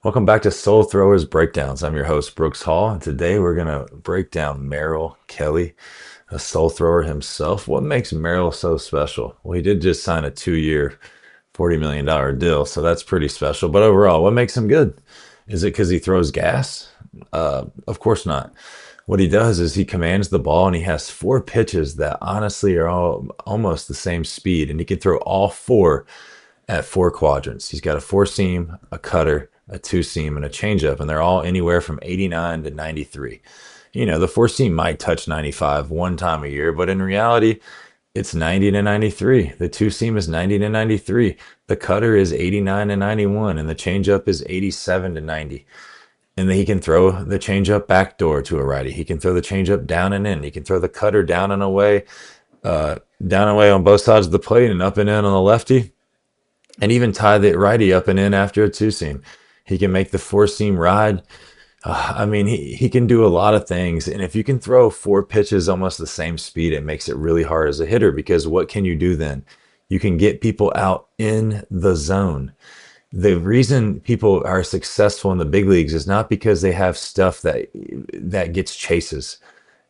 Welcome back to Soul Throwers Breakdowns. I'm your host, Brooks Hall, and today we're going to break down Merril Kelly, a soul thrower himself. What makes Merril so special? Well, he did just sign a 2-year, $40 million deal, so that's pretty special. But overall, what makes him good? Is it because he throws gas? Of course not. What he does is he commands the ball and he has four pitches that honestly are all almost the same speed, and he can throw all four at four quadrants. He's got a four seam, a cutter, a two seam, and a changeup, and they're all anywhere from 89 to 93. The four seam might touch 95 one time a year, but in reality, it's 90 to 93. The two seam is 90 to 93. The cutter is 89 to 91, and the changeup is 87 to 90. And then he can throw the changeup backdoor to a righty. He can throw the changeup down and in. He can throw the cutter down and away, on both sides of the plate and up and in on the lefty, and even tie the righty up and in after a two seam. He can make the four seam ride. He can do a lot of things. And if you can throw four pitches almost the same speed, it makes it really hard as a hitter, because what can you do then? You can get people out in the zone. The reason people are successful in the big leagues is not because they have stuff that gets chases.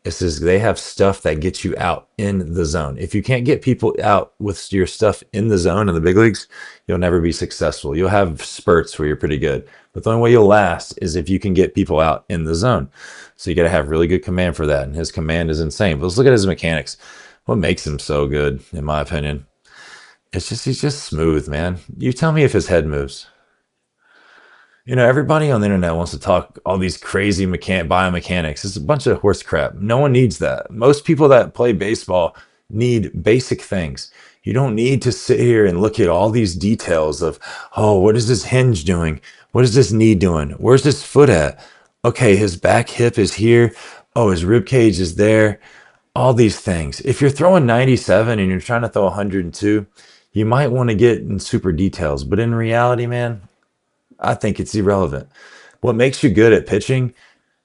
It's just they have stuff that gets you out in the zone. If you can't get people out with your stuff in the zone in the big leagues, you'll never be successful. You'll have spurts where you're pretty good, but the only way you'll last is if you can get people out in the zone. So you got to have really good command for that, and his command is insane. But let's look at his mechanics. What makes him so good, in my opinion? He's just smooth, man. You tell me if his head moves. Everybody on the internet wants to talk all these crazy biomechanics. It's a bunch of horse crap. No one needs that. Most people that play baseball need basic things. You don't need to sit here and look at all these details of, oh, what is this hinge doing? What is this knee doing? Where's this foot at? Okay, his back hip is here. Oh, his rib cage is there. All these things. If you're throwing 97 and you're trying to throw 102, you might want to get in super details. But in reality, man, I think it's irrelevant. What makes you good at pitching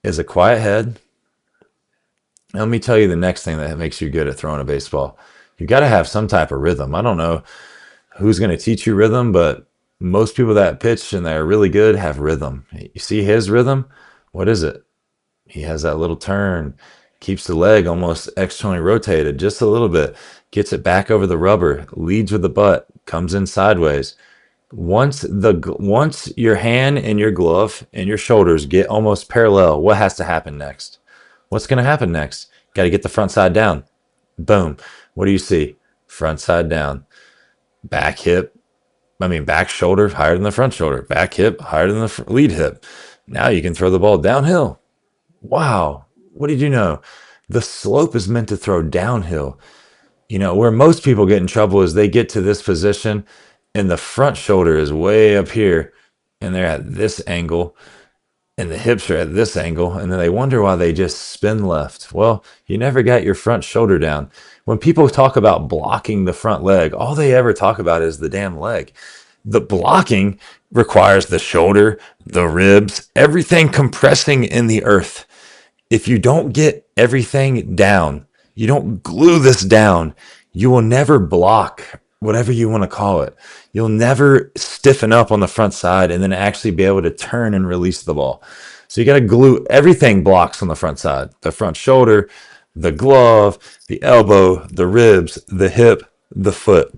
is a quiet head. And let me tell you the next thing that makes you good at throwing a baseball. You got to have some type of rhythm. I don't know who's going to teach you rhythm, but most people that pitch and they're really good have rhythm. You see his rhythm? What is it? He has that little turn, keeps the leg almost externally rotated just a little bit, gets it back over the rubber, leads with the butt, comes in sideways. Once your hand and your glove and your shoulders get almost parallel, what has to happen next? What's going to happen next? Got to get the front side down. Boom. What do you see? Front side down. Back shoulder higher than the front shoulder. Back hip higher than the lead hip. Now you can throw the ball downhill. Wow. What did you know? The slope is meant to throw downhill. Where most people get in trouble is they get to this position and the front shoulder is way up here and they're at this angle and the hips are at this angle, and then they wonder why they just spin left. Well, you never got your front shoulder down. When people talk about blocking the front leg, all they ever talk about is the damn leg. The blocking requires the shoulder, the ribs, everything compressing in the earth. If you don't get everything down, you don't glue this down, you will never block, whatever you want to call it. You'll never stiffen up on the front side and then actually be able to turn and release the ball. So you got to glue everything, blocks on the front side, the front shoulder, the glove, the elbow, the ribs, the hip, the foot.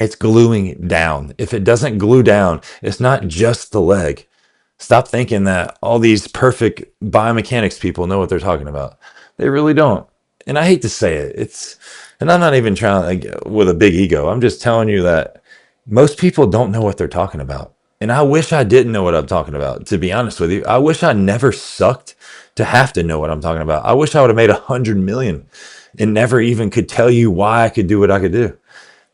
It's gluing down. If it doesn't glue down, it's not just the leg. Stop thinking that all these perfect biomechanics people know what they're talking about. They really don't. And I hate to say it. And I'm not even trying with a big ego. I'm just telling you that most people don't know what they're talking about. And I wish I didn't know what I'm talking about, to be honest with you. I wish I never sucked to have to know what I'm talking about. I wish I would have made 100 million and never even could tell you why I could do what I could do.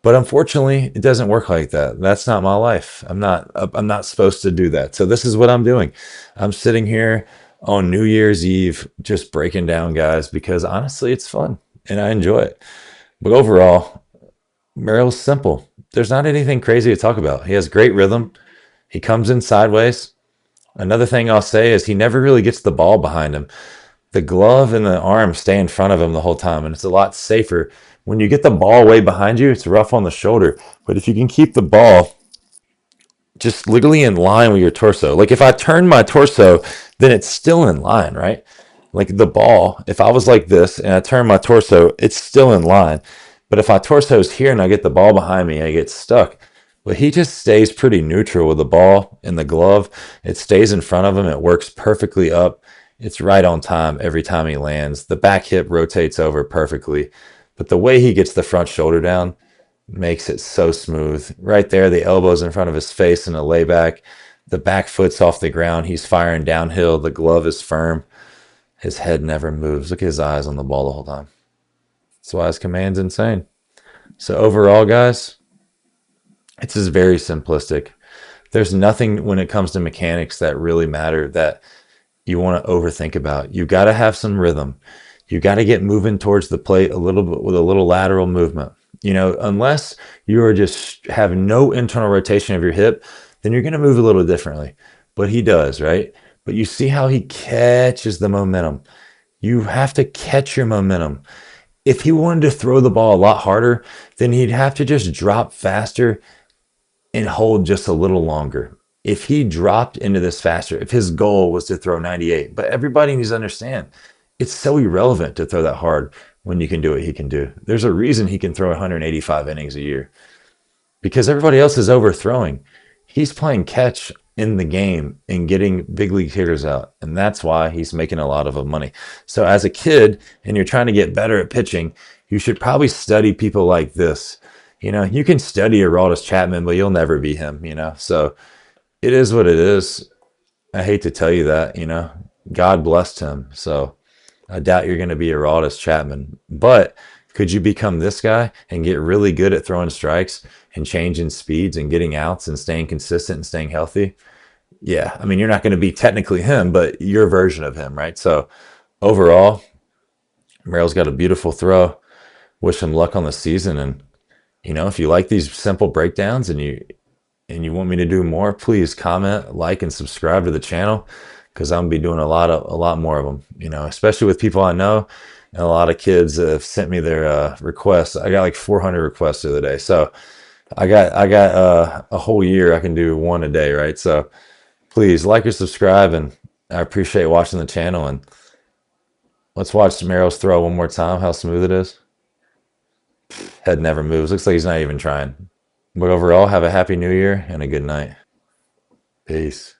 But unfortunately, it doesn't work like that. That's not my life. I'm not supposed to do that. So this is what I'm doing. I'm sitting here on New Year's Eve, just breaking down guys, because honestly, it's fun and I enjoy it. But overall, Merril's simple. There's not anything crazy to talk about. He has great rhythm. He comes in sideways. Another thing I'll say is he never really gets the ball behind him. The glove and the arm stay in front of him the whole time, and it's a lot safer. When you get the ball way behind you, it's rough on the shoulder. But if you can keep the ball just literally in line with your torso. Like if I turn my torso, then it's still in line, right? Like the ball, if I was like this and I turn my torso, it's still in line. But if my torso's here and I get the ball behind me, I get stuck. But he just stays pretty neutral with the ball and the glove. It stays in front of him. It works perfectly up. It's right on time every time he lands. The back hip rotates over perfectly. But the way he gets the front shoulder down makes it so smooth. Right there, the elbow's in front of his face in a layback. The back foot's off the ground. He's firing downhill. The glove is firm. His head never moves. Look at his eyes on the ball the whole time. That's why his command's insane. So overall, guys, it's just very simplistic. There's nothing when it comes to mechanics that really matter that you want to overthink about. You got to have some rhythm. You got to get moving towards the plate a little bit with a little lateral movement. You know, unless you are just have no internal rotation of your hip, then you're going to move a little differently. But he does, right? But you see how he catches the momentum. You have to catch your momentum. If he wanted to throw the ball a lot harder, then he'd have to just drop faster and hold just a little longer. If he dropped into this faster, if his goal was to throw 98, but everybody needs to understand it's so irrelevant to throw that hard when you can do what he can do. There's a reason he can throw 185 innings a year because everybody else is overthrowing. He's playing catch in the game and getting big league hitters out. And that's why he's making a lot of money. So as a kid and you're trying to get better at pitching, you should probably study people like this. You know, you can study Aroldis Chapman, but you'll never be him, you know. So it is what it is. I hate to tell you that, you know. God blessed him. So I doubt you're going to be Aroldis Chapman. But could you become this guy and get really good at throwing strikes and changing speeds and getting outs and staying consistent and staying healthy? Yeah. I mean, you're not going to be technically him, but your version of him, right? So overall, Merrill's got a beautiful throw. Wish him luck on the season. And, you know, if you like these simple breakdowns and you want me to do more, please comment, like, and subscribe to the channel because I'm gonna be doing a lot more of them. You know, especially with people I know, and a lot of kids have sent me their requests. I got like 400 requests the other day, so I got a whole year I can do one a day, right? So please like or subscribe, and I appreciate watching the channel. And let's watch Merrill's throw one more time. How smooth it is. Head never moves. Looks like he's not even trying. But overall, have a happy new year and a good night. Peace.